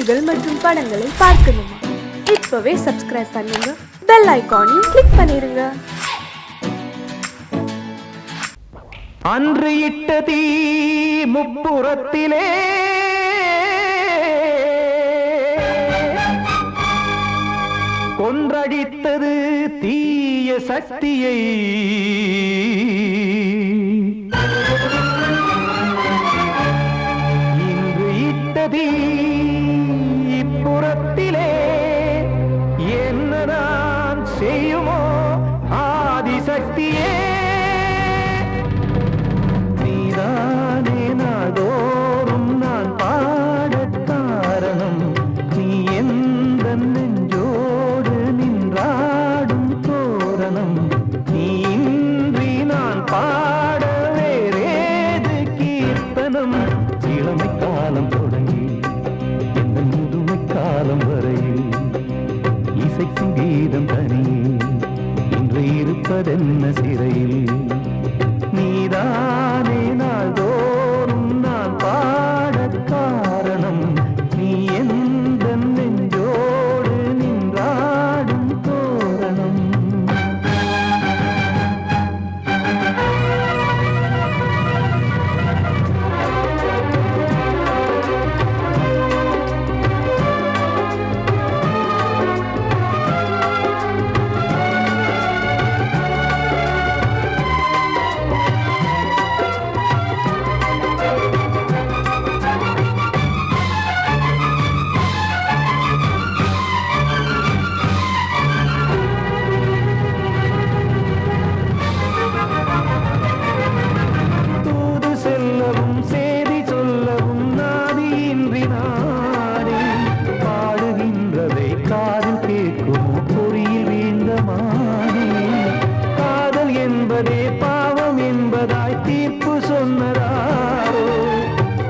நிகழ்ச்சிகள் மற்றும் படங்களை பார்க்கணுமா? இப்பவே சப்ஸ்கிரைப் பண்ணுங்க, பெல் ஐகானையும் கிளிக் பண்ணிருங்க. அன்று இட்ட தீ முப்புறத்திலே கொன்றடித்தது தீய சக்தியை. இன்று இட்ட தீ இப்புறத்திலே என்னதான் செய்யுமோ ஆதிசக்தியே. நீதானே நாள்தோறும் நான் பாடக் காரணம், நீ எந்த நெஞ்சோடு நின்றாடும் தோரணம். நீ இன்றி நான் பாட வேறேது கீர்த்தனம். இளமை காலம் தொடங்கி எந்த முதுமை காலம் வரையில் இசைக்கும் கீதம் தனியே இன்று இருப்பதென்ன சிறையில். நீதானே நாள்தோறும் நான் பாடக் காரணம், நீ எந்த நெஞ்சோடு நின்றாடும் தோரணம். தூது செல்லவும் சேதி சொல்லவும் நாதியின்றி நானே பாடுகின்றதை காதில் கேட்குமோ பொறியில் வீழ்ந்த மானே. காதல் என்பதே பாவம் என்பதாய் தீர்ப்பு சொன்னதாரோ,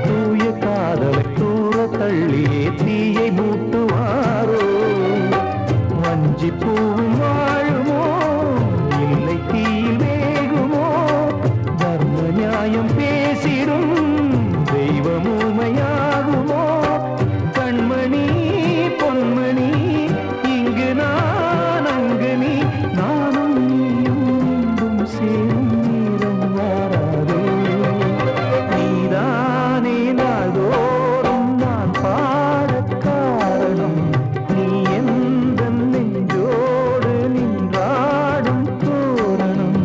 தூய காதலை தூர தள்ளியே தீயை மூட்டுவாரோ. வஞ்சி பூவும் வாழுமோ இல்லை தீயில் வேகுமோ, தர்ம நியாயம் பேசிடும் தெய்வம் ஊமையாகுமோ. கண்மணி பொன்மணி இங்கு நான் அங்கு நீ, நானும் நீயும் மீண்டும் சேரும் நேரம் வாராதோ. நீதானே நாள்தோறும் நான் பாடக் காரணம், நீ எந்த நெஞ்சோடு நின்றாடும் தோரணம்.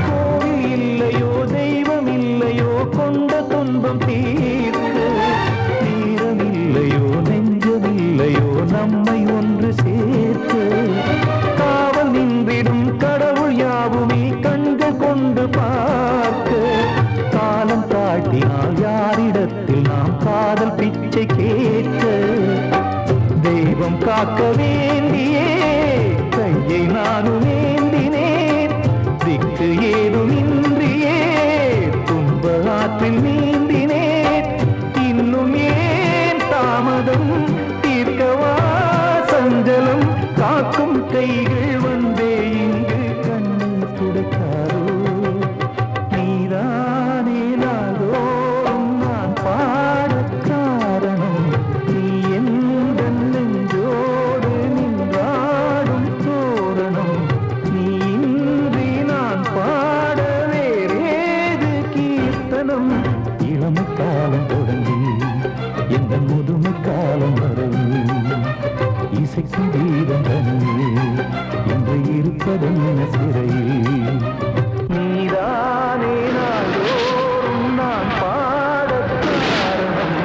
கோவில் இல்லையோ தெய்வம் இல்லையோ கொண்ட துன்பம் தீர்க்க, நேரம் இல்லையோ நெஞ்சம் இல்லையோ நம்மை ஒன்று சேர்க்க. காவல் நின்றிடும் கடவுள் யாவுமே கண்கள் கொண்டு பார்க்க. காலம் காட்டினால் யாரிடத்தில் நாம் காதல் பிச்சை கேட்க. தெய்வம் காக்க வேண்டியே கையை நானும் ஏந்தினேன், திக்கு ஏதுமின்றியே துன்ப ஆற்றில் நீந்தினேன். இன்னும் ஏன் தாமதம் தீர்க்கவா சஞ்சலம், காக்கும் கைகள் வந்தே இங்கு கண்ணீர் துடைக்காரோ. நீதானே நாள்தோறும் நான் பாடக் காரணம், நீ எந்த நெஞ்சோடு நின்றாடும் தோரணம். நீ இன்றி நான் பாட வேறேது கீர்த்தனம். இளமை காலம் தொடங்கி எந்த முதுமை காலம் வரையில் இசைக்கும் கீதம் தனியே என்று இருப்பதென்ன சிறையில். நீதானே நாள்தோறும் நான் பாடக் காரணம்,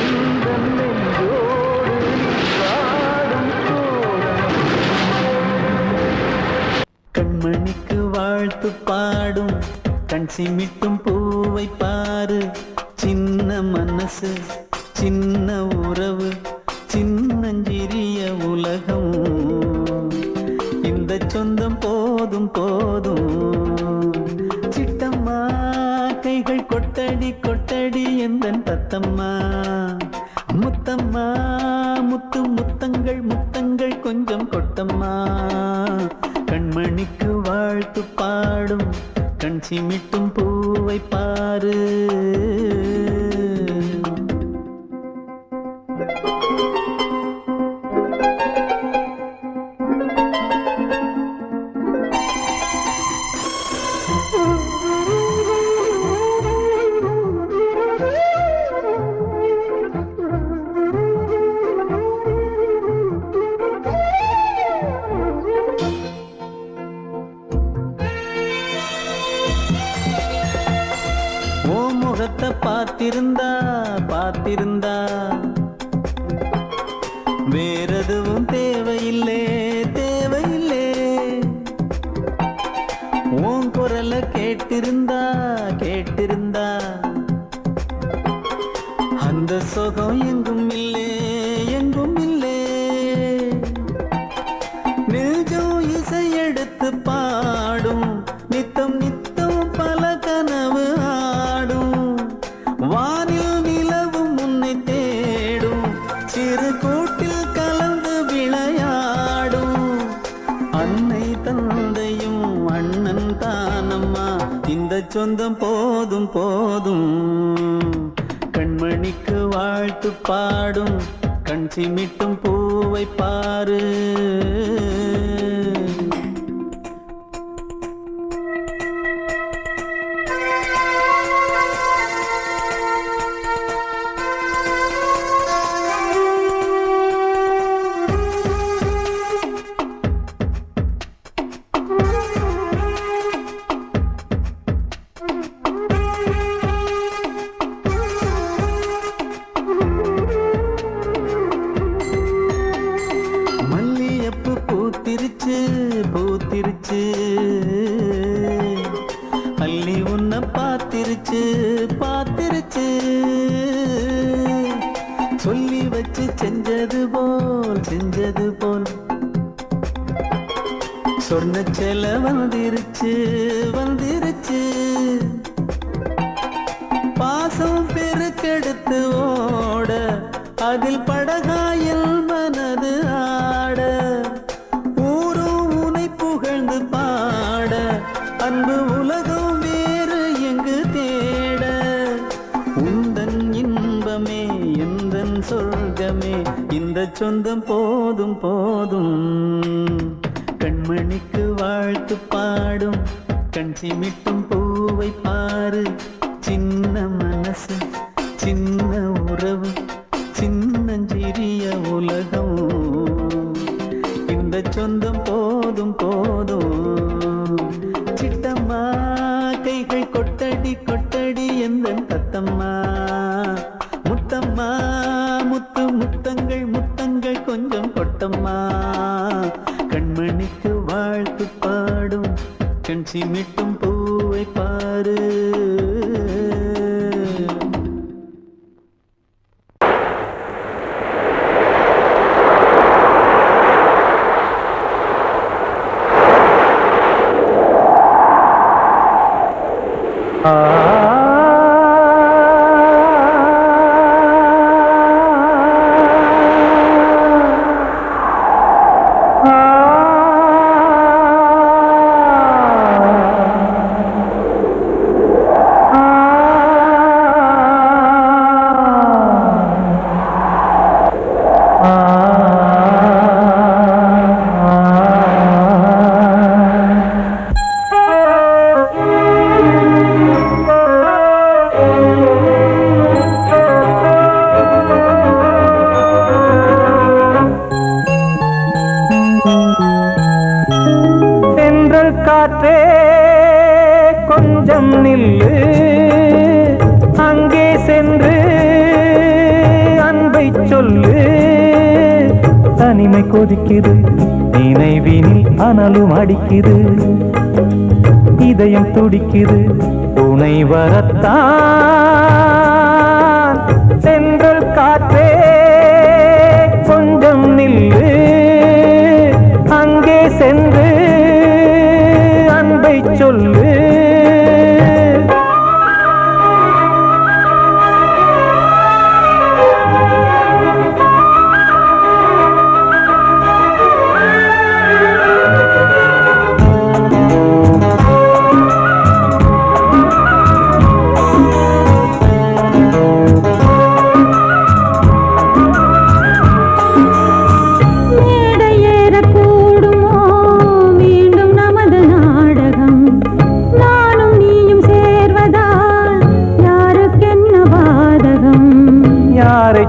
எந்த நெஞ்சோடு நின்றாடும் தோரணம். வாழ்த்து பாடும் கண் சிமிட்டும் பூவை பாரு. சின்ன மனசு சின்ன உறவு சின்னஞ்சிறிய உலகம். இந்த சொந்தம் போதும் போதும். சிட்டம்மா கைகள் கொட்டடி கொட்டடி எந்தன் தத்தம்மா. முத்தம்மா முத்து முத்தங்கள் முத்தங்கள் கொஞ்சம் கொட்டம்மா. கண்மணிக்கு வாழ்த்து பாடும் கண் சிமிட்டும் பூவை பாரு. முகத்தை பார்த்திருந்தா பார்த்திருந்தா வேறெதுவும் தேவையில்லை தேவையில்லை. உன் குரலை கேட்டிருந்தா கேட்டிருந்தா அந்த சுகம் எங்கும் இல்லை எங்கும் இல்லை. நெஞ்சம் இசை எடுத்து பாடும் நித்தம் நித்தம் பல கனவு ஆடும். வானில் நிலவும் உன்னை தேடும் சிறு கூட்டில் கலந்து விளையாடும். அன்னை தந்தையும் அண்ணன் தானம்மா. இந்த சொந்தம் போதும் போதும். கண்மணிக்கு வாழ்த்து பாடும் கண் சிமிட்டும் பூவை பாரு. பூத்திருச்சு பூத்திருச்சு அள்ளி உன்னை பார்த்திருச்சு பார்த்திருச்சு. சொல்லி வச்சு செஞ்சது போல் சொன்ன செல வந்துருச்சு வந்துருச்சு. பாசம் பெருக்கெடுத்து ஓட அதில் படகாயில் மனது ஆட. ஊரும் உனை புகழ்ந்து பாட அன்பு உலகம் வேறு எங்கு தேட. உந்தன் இன்பமே எந்தன் சொர்க்கமே இந்த சொந்தம் போதும் போதும். கண்மணிக்கு வாழ்த்து பாடும் கண் சிமிட்டும் பூவை பாரு. சின்ன மனசு சின்ன உறவு சின்னஞ்சிறிய உலகம். இந்த சொந்தம் போதும் போதும். சிட்டம்மா கைகள் கொட்டடி கொட்டடி எந்தன் தத்தம்மா. முத்தம்மா முத்து முத்தங்கள் முத்தங்கள் கொஞ்சம் கொட்டம்மா. கண்மணிக்கு வாழ்த்து பாடும் கண் சிமிட்டும் பூவை பாரு. காற்றே கொஞ்சம் நில்லு, அங்கே சென்று அன்பை சொல்லு. தனிமை கொதிக்குது நினைவினில் அனலும் அடிக்குது, இதயம் துடிக்குது, துணை வரத்தான். சென்றல் காற்றே கொஞ்சம் நில்லு, அங்கே சென்று அன்பை சொல்லு.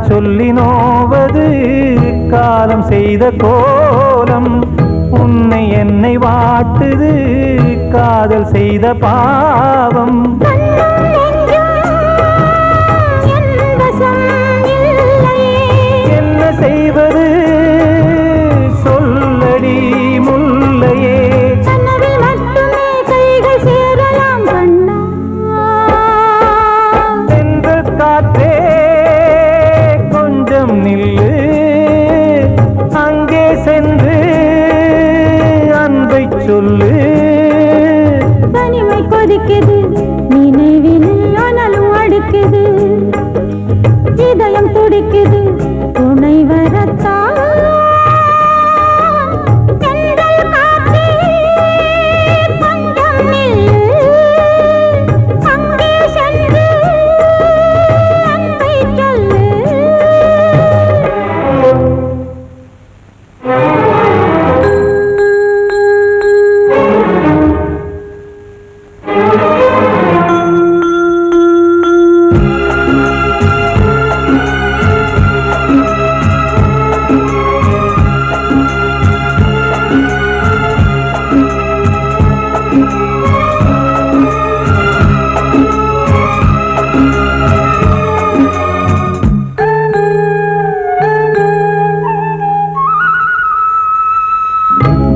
சொல்லி நோவது காலம் செய்த கோலம், உன்னை என்னை வாட்டுது காதல் செய்த பாவம். என்ன செய்வது சொல்லடி முல்லையே, சென்று காற்றே நில்லு, அங்கே சென்று அன்பை சொல்லு. தனிமை கொதிக்குது, நினைவில் அனலும் அடிக்குது, இதயம் துடிக்குது, துணை வரத்தான்.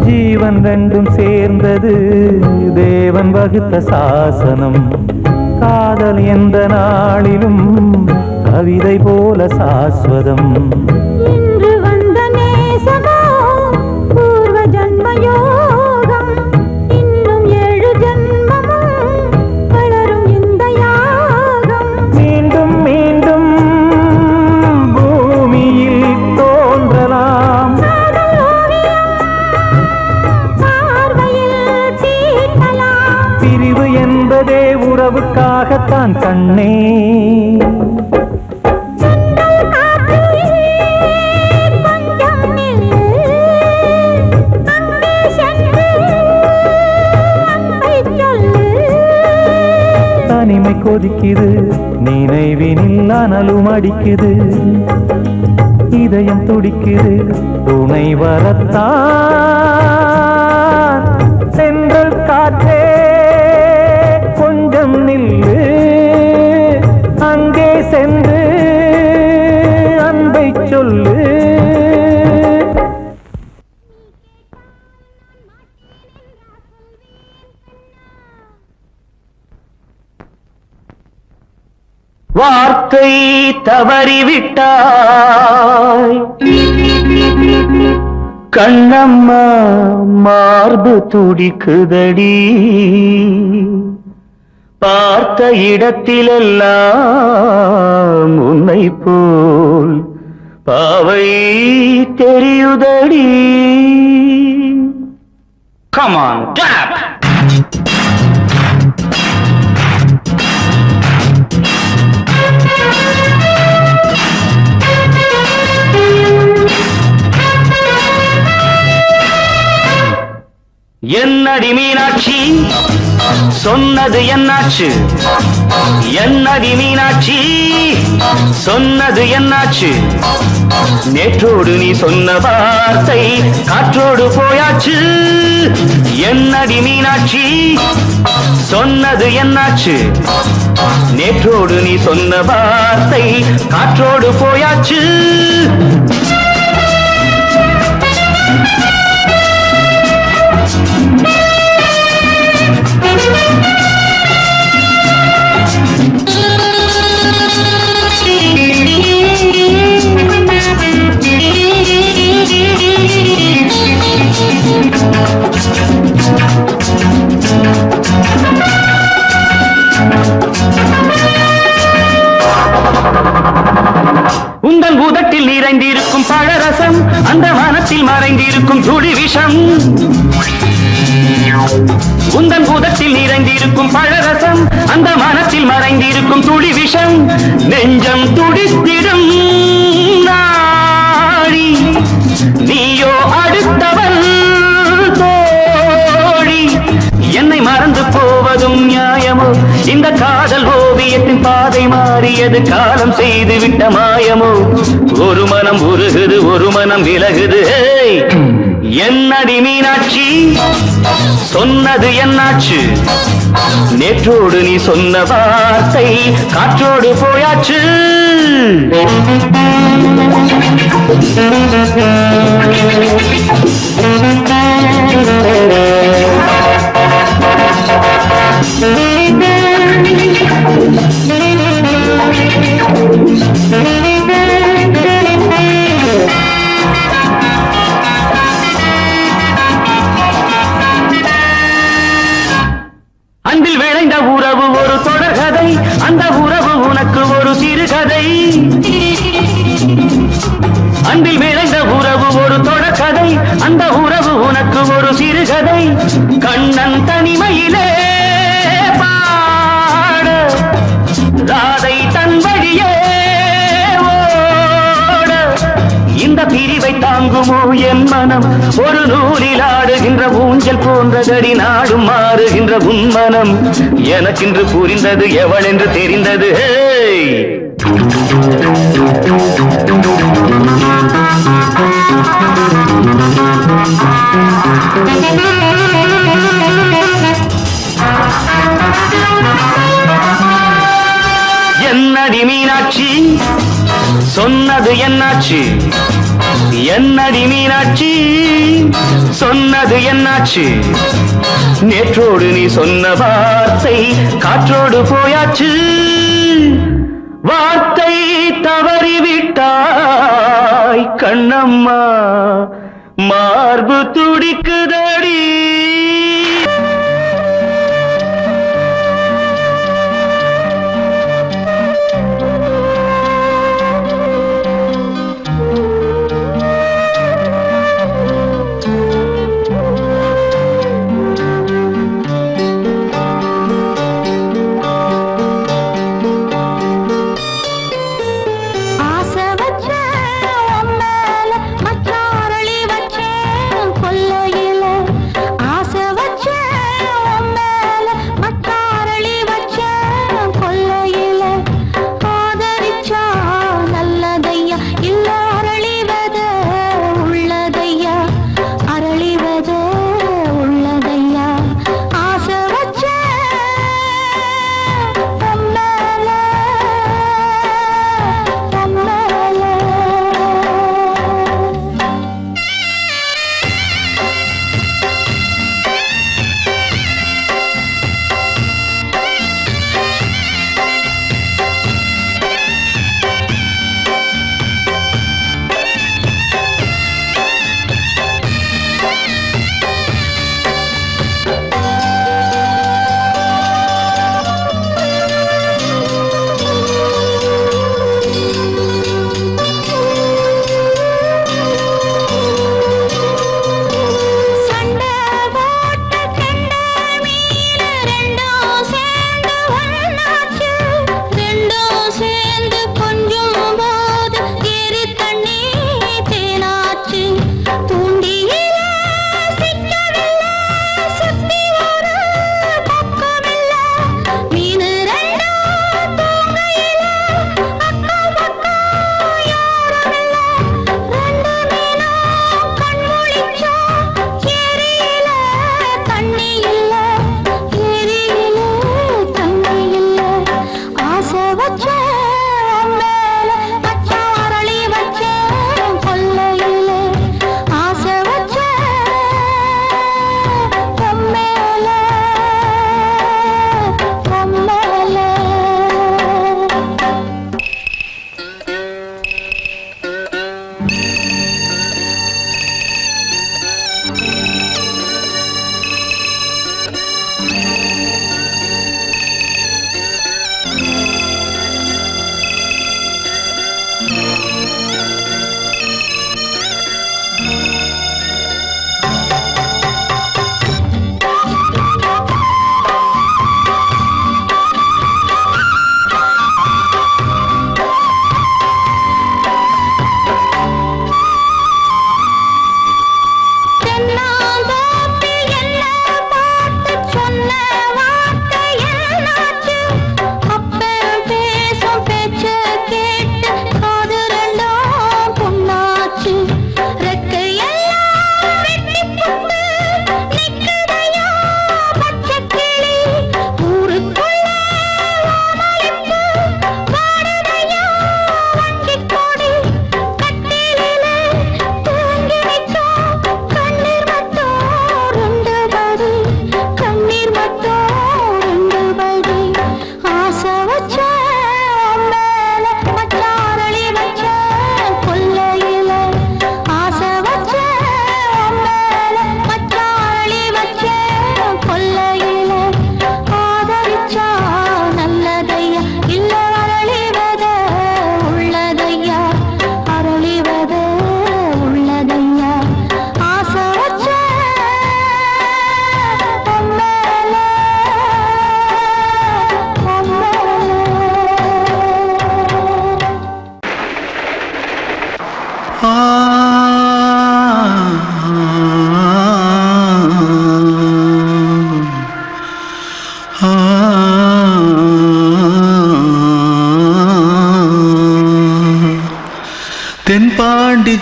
ஜீவன் ரெண்டும் சேர்ந்தது தேவன் வகுத்த சாசனம், காதல் எந்த நாளிலும் கவிதை போல சாஸ்வதம். இன்று வந்த நேசமோ பூர்வ ஜன்மயோகம், இன்னும் 7 ஜன்மமும் வளரும் இந்த யாகம். மீண்டும் மீண்டும் பூமியில் தோன்றலாம், பிரிவு என்பதே உறவுக்காகத்தான் கண்ணே. தனிமை கொதிக்குது, நினைவினில் அனலும் அடிக்குது, இதயம் துடிக்குது, துணை வரத்தான். சென்றல் காற்றே கொஞ்சம் நில்லு, அங்கே சென்று அன்பை சொல்லு. வார்த்தை தவறிவிட்டாய் கண்ணம்மா, மார்பு துடிக்குதடி, பார்த்த இடத்திலெல்லாம் உன்னை போல் பாவை தெரியுதடி. Come on, tap! என்னடி மீனாட்சி சொன்னது என்னாச்சு, என்னடி மீனாட்சி சொன்னது என்னாச்சு, நேற்றோடு நீ சொன்ன வார்த்தை காற்றோடு போயாச்சு. என்னடி மீனாட்சி சொன்னது என்னாச்சு, நேற்றோடு நீ சொன்ன வார்த்தை காற்றோடு போயாச்சு. விஷம் உந்தன் பூதத்தில் நிறைந்திருக்கும் பழரசம் அந்த மனத்தில் மறைந்திருக்கும் துளி விஷம் நெஞ்சம் துடித்திடும் நாடி நீயோ அடுத்தவன் தோழி என்னை மறந்து போவதும் நியாயமோ இந்த காதல் ஓவியத்தின் பாதை மாறியது காலம் செய்து விட்ட மாயமோ ஒரு மனம் உருகுது ஒரு மனம் விலகுது என்னடி மீனாட்சி சொன்னது என்னாச்சு நேற்றோடு நீ சொன்ன வார்த்தை காற்றோடு போயாச்சு அன்பில் விளைந்த உறவு ஒரு தொடர்கதை அந்த உறவு உனக்கு ஒரு சிறுகதை அன்பில் விளைந்த உறவு ஒரு தொடர்கதை அந்த உறவு உனக்கு ஒரு சிறுகதை கண்ணன் தனிமையிலே பாட ராதை தன் வழியே ஓட இந்த பிரிவை தாங்குமோ என் மனம் ஒரு நூலில் ஆடுகின்ற ஊஞ்சல் போன்றதடி நாடும் மாறுகின்ற உன்மனம் எனக்கென்று புரிந்தது எவள் என்று தெரிந்தது என்னடி மீனாட்சி சொன்னது என்னாச்சு என்னடி மீனாட்சி சொன்னது என்னாச்சு நேற்றோடு நீ சொன்ன வார்த்தை காற்றோடு போயாச்சு வார்த்தை தவறிவிட்டாய் கண்ணம்மா மார்பு துடிக்குதடி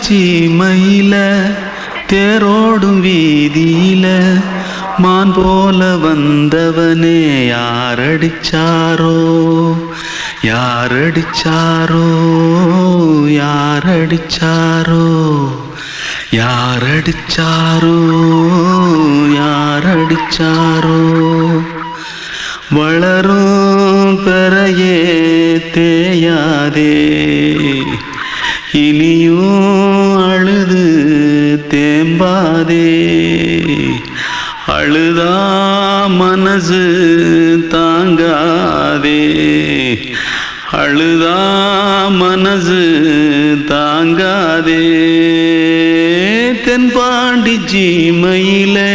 சீமையில தேரோடும் வீதியில மான் போல வந்தவனே யாரடிச்சாரோ யாரடிச்சாரோ யாரடிச்சாரோ யாரடிச்சாரோ யாரடிச்சாரோ வளரும் பெறையே தேயாதே இனியும் அழுது தேம்பாதே அழுதா மனசு தாங்காதே அழுதா மனசு தாங்காதே தென்பாண்டி சீமையிலே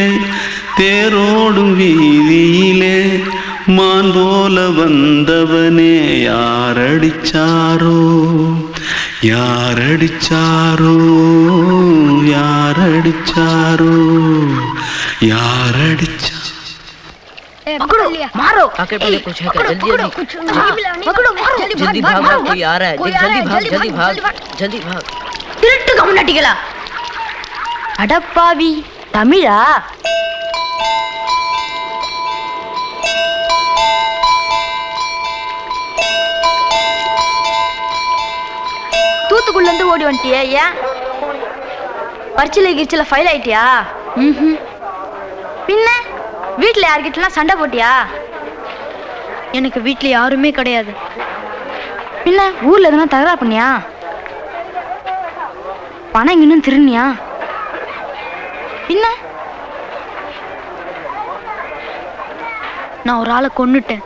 தேரோடும் வீதியிலே மான் போல வந்தவனே யாரடிச்சாரோ யாரடிச்சாரோ யாரடிச்சாரோ யாரடிச்சா पकड़ो मारो आके पहले कुछ है क्या जल्दी जल्दी पकड़ो मारो जल्दी भाग भाग कोई आ रहा है जल्दी भाग जल्दी भाग திருட்டு கம்முனட்டிகளா அடப்பாவி தமிழா தூத்துக்குள்ள இருந்து ஓடி வந்துட்டியா ஏன் பரிச்சையில கிரிச்சில ஃபைல் ஆயிட்டியா பின்ன வீட்டுல யார்கிட்டலாம் சண்டை போட்டியா எனக்கு வீட்டுல யாருமே கிடையாது பின்ன ஊர்ல எதுனா தகராறு பண்ணியா பணம் இன்னும் திருநியா பின்ன நான் ஒரு ஆளை கொன்னுட்டேன்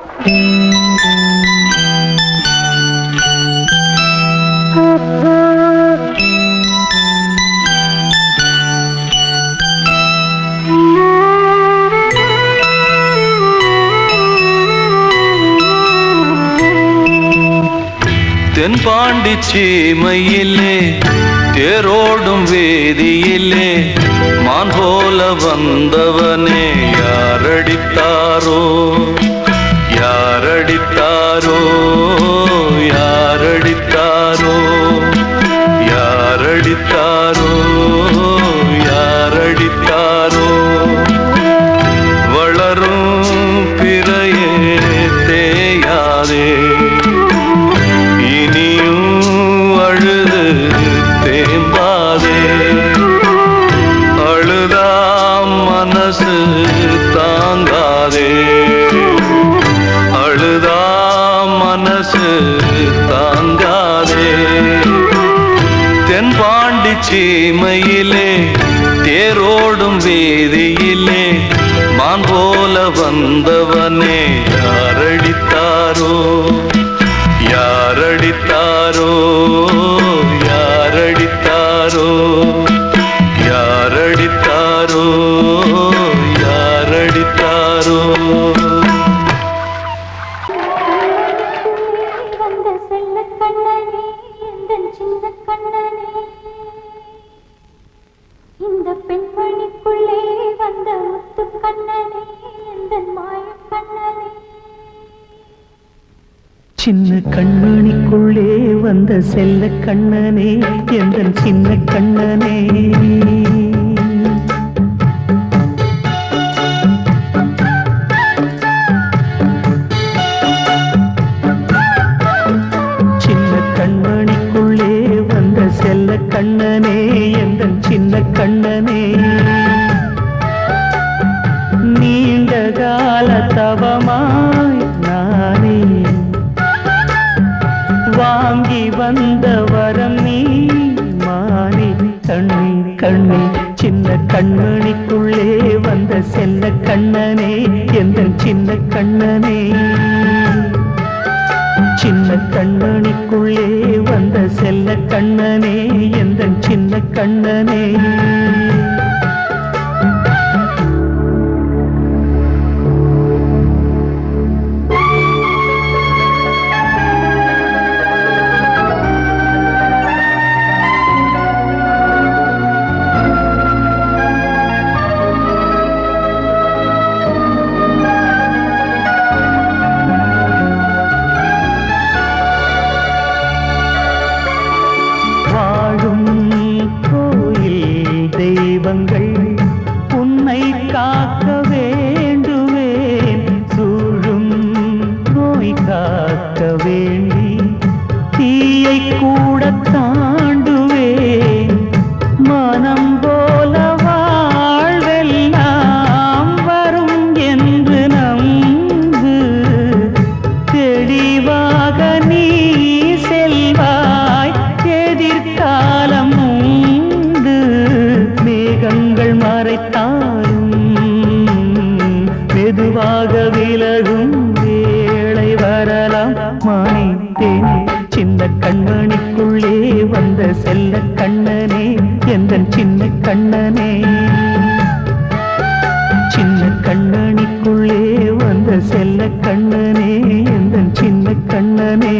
தென்பாண்டி சீமையிலே தேரோடும் வேதியிலே மான் போல வந்தவனே யாரடித்தாரோ யாரடித்தாரோ யாரடித்தாரோ யாரடித்தாரோ யாரடித்தாரோ வளரும் பிறையே தேயாதே அழுது தேம்பாதே அழுதா மனசு தாங்காதே அழுதா மனசு தாங்காதே தென்பாண்டி சீமையிலே தேரோடும் வீதியிலே மான் போல வந்தவனே யாரடித்தாரோ யாரடித்தாரோ யாரடித்தாரோ யாரடித்தாரோ யாரடித்தாரோ வந்த செல்ல கண்ணனே எந்தன் சின்ன கண்ணனே இந்த பெண்மணிக்குள்ளே வந்த முத்து கண்ணனே எந்தன் மாய கண்ணனே சின்ன கண்மணிக்குள்ளே வந்த செல்ல கண்ணனே எந்தன் சின்ன கண்ணனே சின்ன கண்மணிக்குள்ளே வந்த செல்ல கண்ணனே எந்தன் சின்ன கண்ணனே நீண்ட கால தவமாய் நானே வாங்கி வந்த வரம் நீ மானே கண்ணே கண்ணே சின்ன கண்மணிக்குள்ளே வந்த செல்ல கண்ணனே எந்தன் சின்ன கண்ணனே சின்ன கண்மணிக்குள்ளே வந்த செல்ல கண்ணனே எந்தன் சின்ன கண்ணனே காக்க வேண்டுவேன், சூழும் நோய் காக்க வேண்டி தீயை கூட தாண்டுவேன். மனம் போல வாழ்வெல்லாம் வரும் என்று நம்பு, தெளிவாக நீ செல்வாய், எதிர்காலம் உண்டு. மேகங்கள் மறைத்தாலும் மெதுவாக விலகும் வேளை வரலாம். மானே தேனே சின்ன கண்மணிக்குள்ளே வந்த செல்ல கண்ணனே, எந்தன் சின்ன கண்ணனே. சின்ன கண்ணனிக்குள்ளே வந்த செல்ல கண்ணனே, எந்தன் சின்ன கண்ணனே.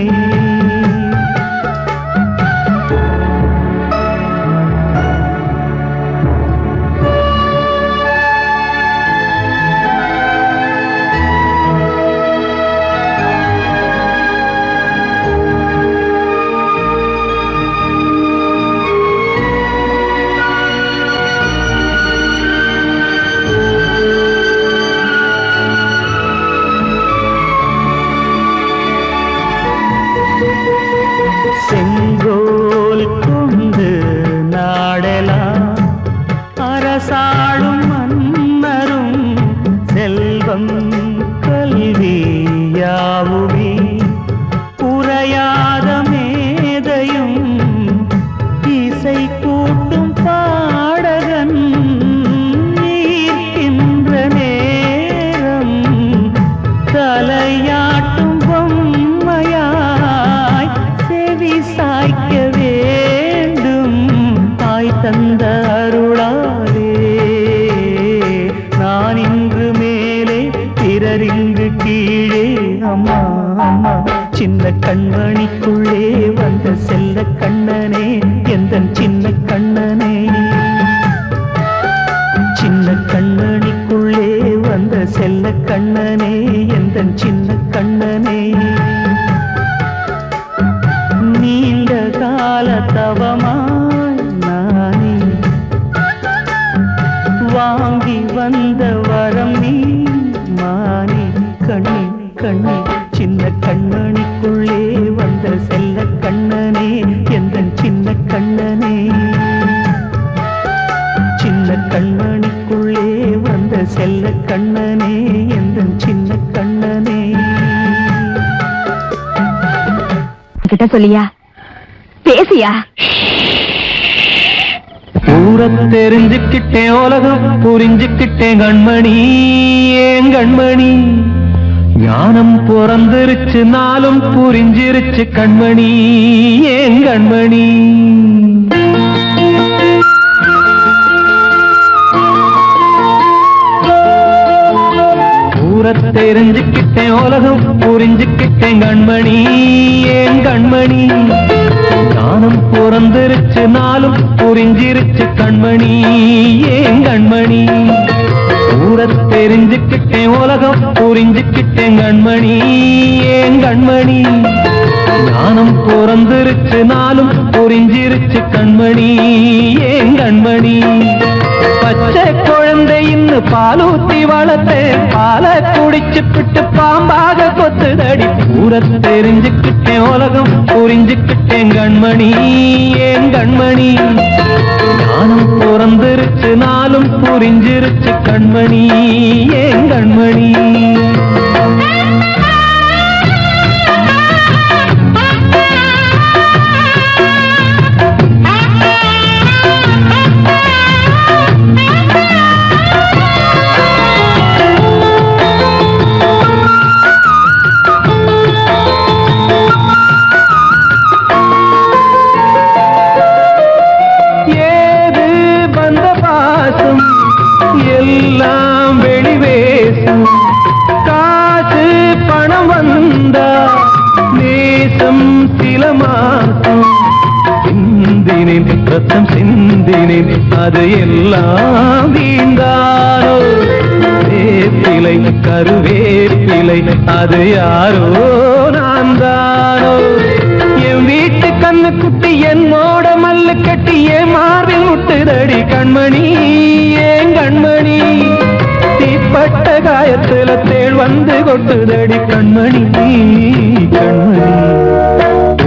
செங்கோல் கொண்டு நாடலாம் அரசாளும் மன்னரும், செல்வம் கல்வி யாவுமே உரையாத மேதையும், இசை கூட்டும் பாடகன் ஈர்க்கின்ற நேரம், தலையாட்டும் பொம்மையாய் செவி சாய்க்க வேண்டும். தாய் தந்த அருளாலே நான் இன்று மேலே, பிறர் இங்கு கீழே. அம்மா அம்மா சின்ன கண்மணிக்குள்ளே வந்த செல்ல கண்ணனே, எந்தன் சின்ன கண்ணனே. சின்ன கண்ணனிக்குள்ளே வந்த செல்ல கண்ணனே, எந்தன் சின்ன கண்ணனே. நீண்ட கால தவமாய் நானே வாங்கி வந்த வரம் நீ மானே. கண்ணே கண்ணே சின்ன கண்ணனிக்குள்ளே வந்த செல்ல கண்ணனே, எந்தன் சின்ன கண்ணனே. சின்ன கண்ணனிக்குள்ளே வந்த செல்ல கண்ணனே, எந்தன் சின்ன கண்ணனே. கிட்ட சொல்லியா, பேசியா? ஊரை தெரிஞ்சுக்கிட்டேன், உலகம் புரிஞ்சுக்கிட்டேன் கண்மணி, ஏன் கண்மணி. ஞானம் பிறந்திருச்சு, நாளும் புரிஞ்சிருச்சு கண்மணி, ஏன் கண்மணி. ஊரை தெரிஞ்சுக்கிட்டேன், உலகம் புரிஞ்சுக்கிட்டேன் கண்மணி, ஏன் கண்மணி. ஞானம் பிறந்திருச்சு, நாளும் புரிஞ்சிருச்சு கண்மணி, ஏன் கண்மணி. ஊரை தெரிஞ்சுக்கிட்டேன், உலகம் புரிஞ்சுக்கிட்டேன் கண்மணி, ஏன் கண்மணி. ஞானம் பிறந்திருச்சு, நாளும் புரிஞ்சிருச்சு கண்மணி, ஏன் கண்மணி. பச்சை குழந்தை இன்னும் பாலூத்தி வளர்த்தேன், பாலை குடிச்சு பிட்டு பாம்பாக கொத்துதடி. ஊரை தெரிஞ்சுக்கிட்டேன், உலகம் புரிஞ்சுக்கிட்டேன் கண்மணி, ஏன் கண்மணி. ஞானம் பிறந்திருச்சு, நாளும் புரிஞ்சிருச்சு கண்மணி, ஏன் கண்மணி. எல்லாம் வெளிவேசும், காசு பணம் வந்தா நேசம் சில மாசம். சிந்தினேன் ரத்தம் சிந்தினேன், அது எல்லாம் வீந்தாரோ. வேப்பிலை கருவேப்பிலை, அது யாரோ நான் தானோ. என் வீட்டு கண்ணு குட்டி என் மோட மல்லு கட்டி என் மார்பில் முட்டுதடி கண்மணி, ஏன் கண்மணி. ஆகாயத்துல தேள் வந்து கொட்டுதடி கண்மணி கண்மணி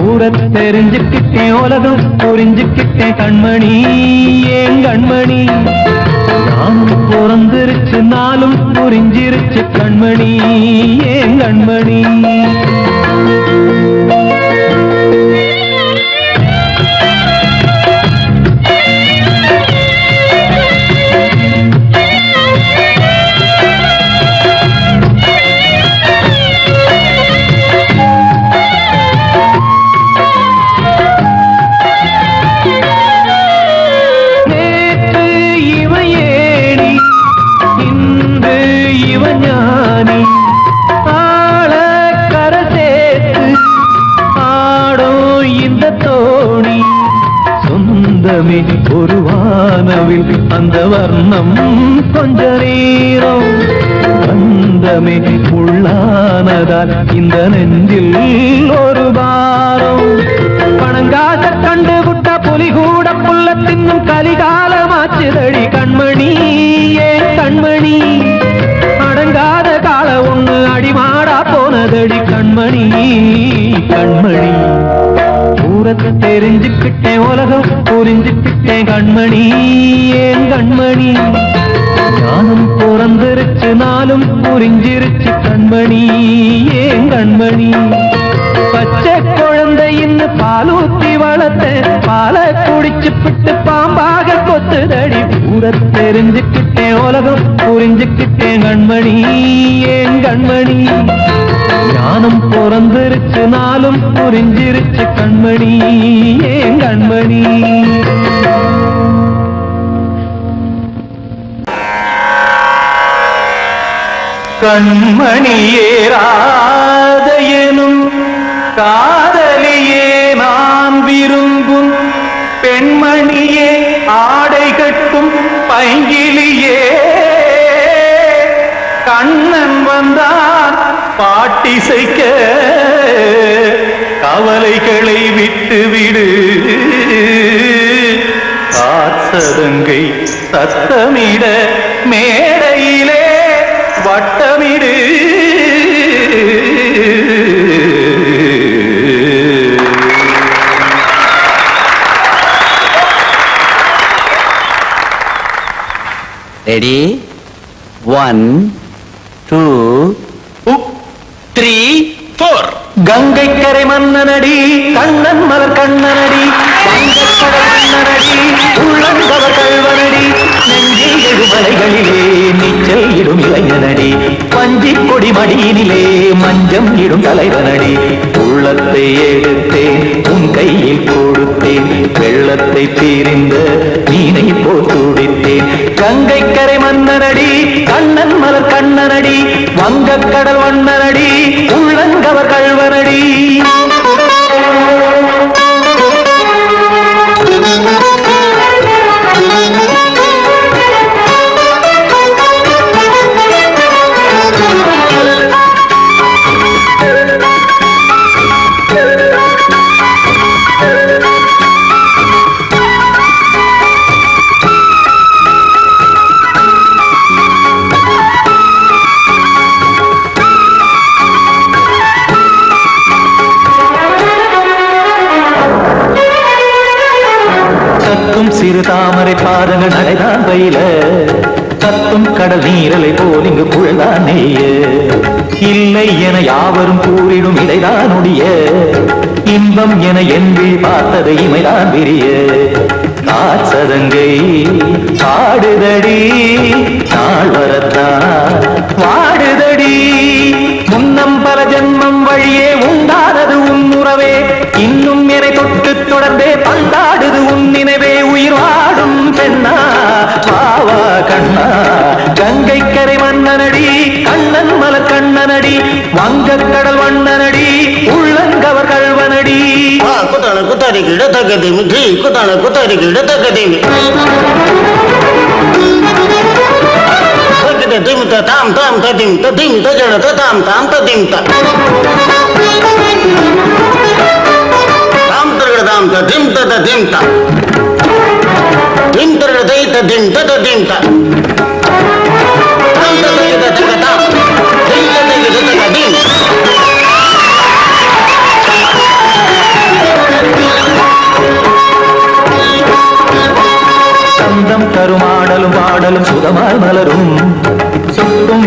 ஊர தெரிஞ்சுக்கிட்டேன் உலகம் புரிஞ்சுக்கிட்டேன் கண்மணி ஏன் கண்மணி நானும் பிறந்திருச்சு நாளும் புரிஞ்சிருச்சு கண்மணி ஏன் கண்மணி ஒரு வானவில் அந்த வர்ணம் கொஞ்ச நேரம் வந்தமே உள்ளானதால் இந்த நெஞ்சில் ஒரு பாரம் பணங்காச கண்டு விட்ட புலி கூட புல்ல தின்னும் கலிகாலமாச்சுதடி கண்மணி ஏன் கண்மணி அடங்காத கால ஒண்ணு அடிமாடா போனதடி கண்மணி கண்மணி ஊரத்தை தெரிஞ்சுக்கிட்டேன் உலகம் புரிஞ்சுக்கிட்டேன் கண்மணி ஏன் கண்மணி ஞானம் பிறந்திருச்சு நாளும் புரிஞ்சிருச்சு கண்மணி ஏன் கண்மணி பச்சை குழந்தை இன்னும் பாலூத்தி வளர்த்த பாலை குடிச்சு பிட்டு பாம்பாக கொத்துதடி ஊரத்தை தெரிஞ்சுக்கிட்டேன் உலகம் புரிஞ்சுக்கிட்டேன் கண்மணி ஏன் கண்மணி ஞானம் பிறந்திருச்சு நாளும் புரிஞ்சிருச்சு கண்மணி ஏன் கண்மணி கண்மணியேராத எனும் காதலியே நான் விரும்பும் பெண்மணியே ஆடை கட்டும் பைங்கிலியே கண்ணன் வந்தான் பாட்டிசைக்க கவலைகளை விட்டுவிடு காத்ததங்கை சத்தமிட மேடையிலே வட்டமிடு ரெடி 1 2 3 4 கங்கை கரை மன்னனடி கண்ணன் மலர் கண்ணனடி வங்கக்கடல் மன்னனடி உள்ளங்கவர் கல்வனடி நெஞ்சில் எழுமலைகளிலே நீச்சல் இடும் இளைஞனடி பஞ்சி கொடி மடியினிலே மஞ்சம் இடும் தலைவனடி உள்ளத்தை எடுத்தேன் உன் கையில் கொடுத்தேன் வெள்ளத்தை தீரிந்த மீனை போல் துடித்தேன் கங்கை கரை மன்னனடி கண்ணன் மலர் கண்ணனடி வங்கக்கடல் வண்ணனடி உள்ளங்கவர் கல்வனடி சிறு தாமரை பாதங்கள் நடைதான் பயில கத்தும் கடல் நீரலை போல் இங்கு புழதான் நெய்ய இல்லை என யாவரும் கூறிடும் இடைதான் ஒடிய இன்பம் என என்பி பார்த்தது இமைதான் விரிய காசதங்கை பாடுதடி நாள் வரத்தான் வாடுதடி முன்னம் பல ஜென்மம் வழியே உண்டானது உன் உறவே இன்னும் என்னை தொட்டு தொடர்ந்தே பந்தாடுது உன் நினைவே உயிர் வாடும் பெண்ணா வாவா கண்ணா கங்கை கரை மன்னனடி கண்ணன் மலர் கண்ணனடி வங்கக்கடல் வண்ணனடி உள்ளங்கவர் கல்வனடி குத்தான குத்தாரி கிட தகதிமி தி குத்தான குத்தாரி கிட தகதிமி தகத திம் த தாம் தாம் ததிம் ததிம் தஜட த தாம் தாம் ததிம் த தாம் தரகட தாம் த திம் த ததிம் த திம் தரகட தை த திம் த ததிம் த தாம் த த த த தாம்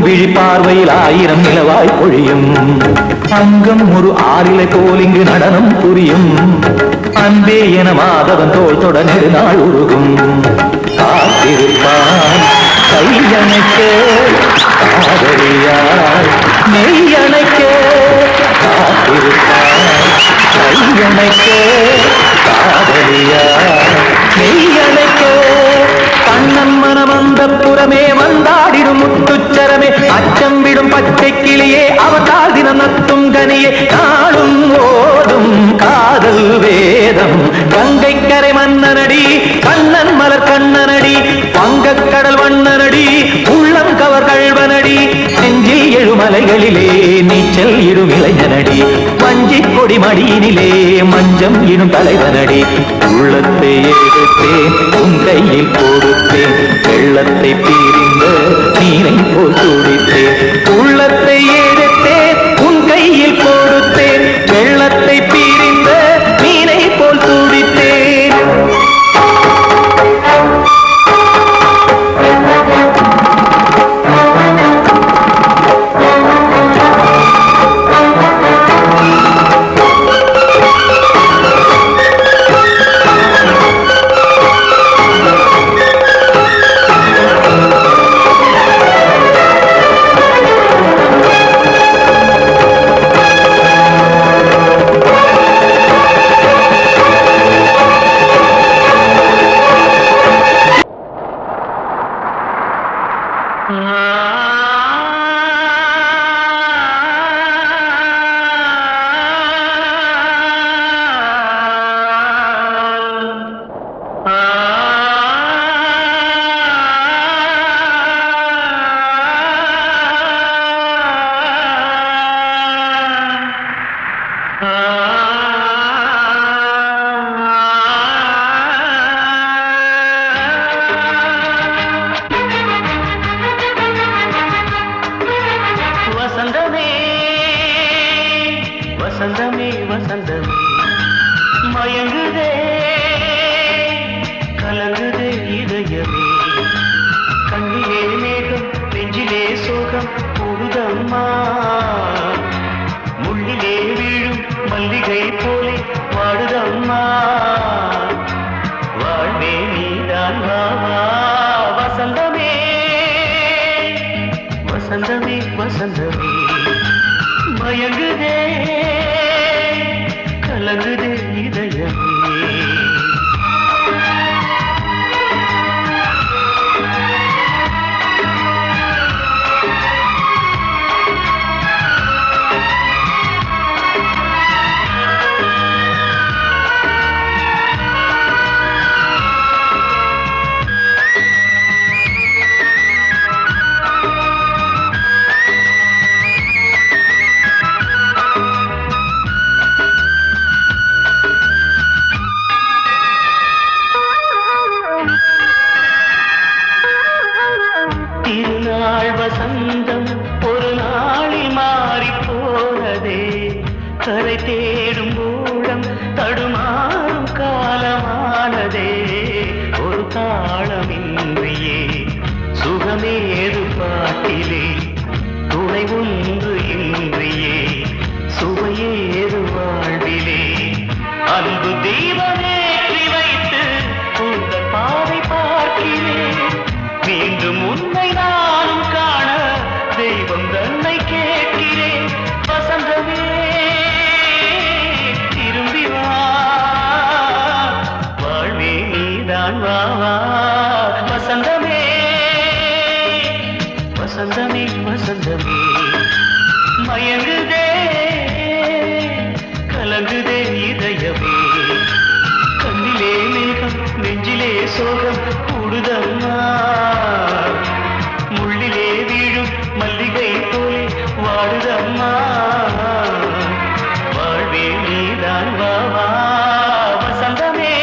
விழி பார்வையில் 1000 நிலவாய் பொழியும். அங்கம் ஒரு ஆறிலை போல் இங்கு நடனம் புரியும். அன்பே என மாதவன் தோள் தொட நெடுநாள் உருகும். காத்திருப்பான் கையணைக்க காதலியார் மெய்யணைக்க. காத்திருப்பான் கையணைக்க காதலியார் மெய்யணைக்க. கண்ணன் மனம் அந்த புறமே வந்தாடிடும் முத்துச்சரமே. அச்சம் விடும் பச்சை கிளியே அவதால் தினம் நத்தும் கனியே. நாளும் ஓடும் காதல் வேதம் கங்கை கரை மன்னனடி கண்ணன் மலர் கண்ணனடி. வங்கக்கடல் வண்ணனடி உள்ளம் கவர் கழ்வனடி. நெஞ்சில் எழுமலைகளிலே நீச்சல் இடும் இளைஞனடி. வஞ்சி கொடி மடியினிலே மஞ்சம் இடும் தலைவனடி. உள்ளத்தை எடுத்தேன் உன் கையில் கொடுத்தேன். வெள்ளத்தை பீரிந்த நீரை போல் துடித்தேன். உள்ளத்தை எடுத்தேன் உன் கையில் கொடுத்தேன். வெள்ளத்தை பீரிந்த நீரை போல் துடித்தேன். வசந்தமே வசந்தமே மயங்குதே கலங்குதே இதயமே. கண்ணிலே மேகம் நெஞ்சிலே சோகம் கூடுதம்மா. முள்ளிலே வீழும் மல்லிகை போலே வாடுதம்மா. வாழ்வே நீதான் வாவா. வசந்தமே வசந்தமே வசந்தமே மயங்குதே கலங்குதே இதயமே. திருநாள் வசந்தம் ஒரு நாளில் மாறி போனதே. கரை தேடும் ஊழம் தடுமாறும் காலமானதே. ஒரு தாளமின்றியே சுகமேது பாட்டிலே. துணை ஒன்று இன்றியே சுவையேது வாழ்விலே. அன்பு தீபமேற்றி வைத்து உங்கள் பாதை பார்க்கிறேன். மீண்டும் உன்னை நானும் காண தெய்வம் தன்னை கேட்கிறேன். வசந்தமே திரும்பி வா. வாழ்வே நீதான் வாவா. வசந்தமே வசந்தமே வசந்தமே மயங்குதே கலங்குதே இதயமே. கண்ணிலே மேகம் நெஞ்சிலே சோகம் கூடுதம்மா. முள்ளிலே வீழும் மல்லிகை போலே வாடுதம்மா. வாழ்வே நீதான் வாவா. வசந்தமே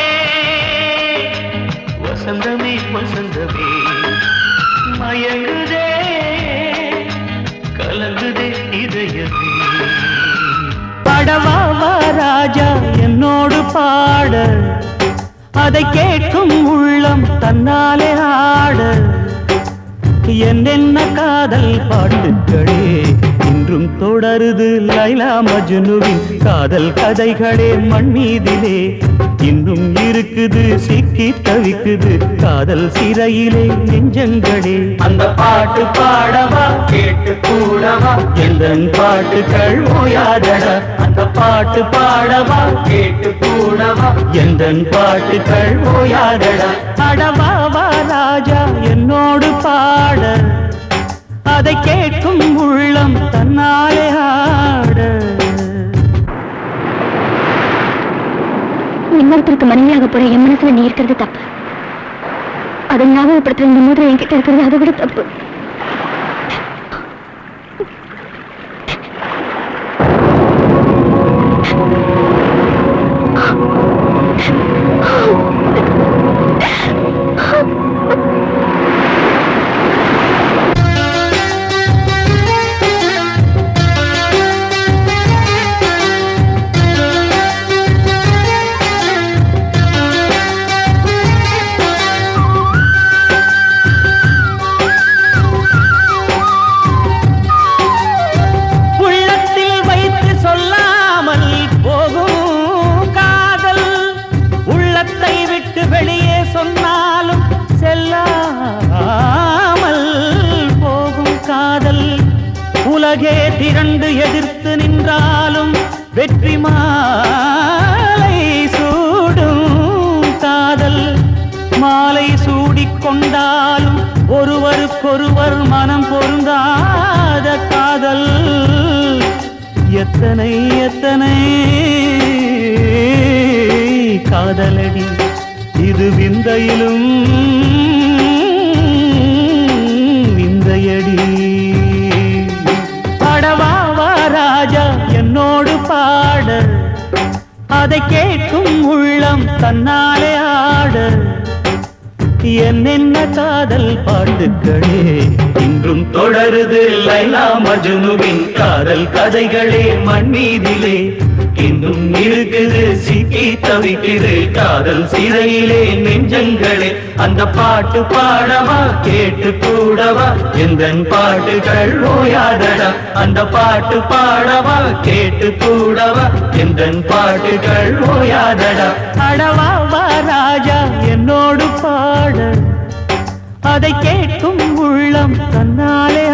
வசந்தமே வசந்தமே மயங்குதே கலங்குதே இதயமே. படவாவா ராஜா என்னோடு பாட. அதை கேட்கும் உள்ளம் தன்னாலே ஆட. என்னென்ன காதல் பாட்டுக்களே இன்றும் தொடருது லைலா மஜ்னுவின் காதல் கதைகளே மண் மீதிலே இன்னும் இருக்குது சிக்கி தவிக்குது காதல் சிறையிலே நெஞ்சங்களே அந்த பாட்டு பாடவா கேட்டு கூடவா எந்தன் பாட்டுக்கள் ஓயாதடா அந்த பாட்டு பாடவா கேட்டு கூடவா எந்தன் பாட்டுக்கள் ஓயாதடா அடவாவா ராஜா என்னோடு பாட அதை கேட்கும் உள்ளம் தன்னாலே ஆட இன்னொருத்தருக்கு மனைவியாக போற என் மனசுல நீ இருக்கிறது தப்பு அதை ஞாபகப்படுத்துற இந்த மூதிரை என்கிட்ட இருக்கிறது அதை விட தப்பு வெளியே சொன்னாலும் செல்லாமல் போகும் காதல் உலகே திரண்டு எதிர்த்து நின்றாலும் வெற்றி மாலை சூடும் காதல் மாலை சூடிக்கொண்டாலும் ஒருவருக்கொருவர் மனம் பொருந்தாத காதல் எத்தனை எத்தனை காதலடி இது விந்தையிலும் விந்தையடி அடவாவா ராஜா என்னோடு பாட அதை கேட்கும் உள்ளம் தன்னாலே ஆட என்னென்ன காதல் பாட்டுக்களே இன்றும் தொடருது லைலா மஜ்னுவின் காதல் கதைகளே மண் மீதிலே இன்னும் இருக்குது சிக்கி தவிக்குது காதல் சிறையிலே நெஞ்சங்களே அந்த பாட்டு பாடவா கேட்டு கூடவா எந்தன் பாட்டுகள் ஓயாதடா அந்த பாட்டு பாடவா கேட்டு கூடவா எந்தன் பாட்டுகள் ஓயாதடா அடவாவா ராஜா என்னோடு பாட அதை கேட்கும் உள்ளம் தன்னாலே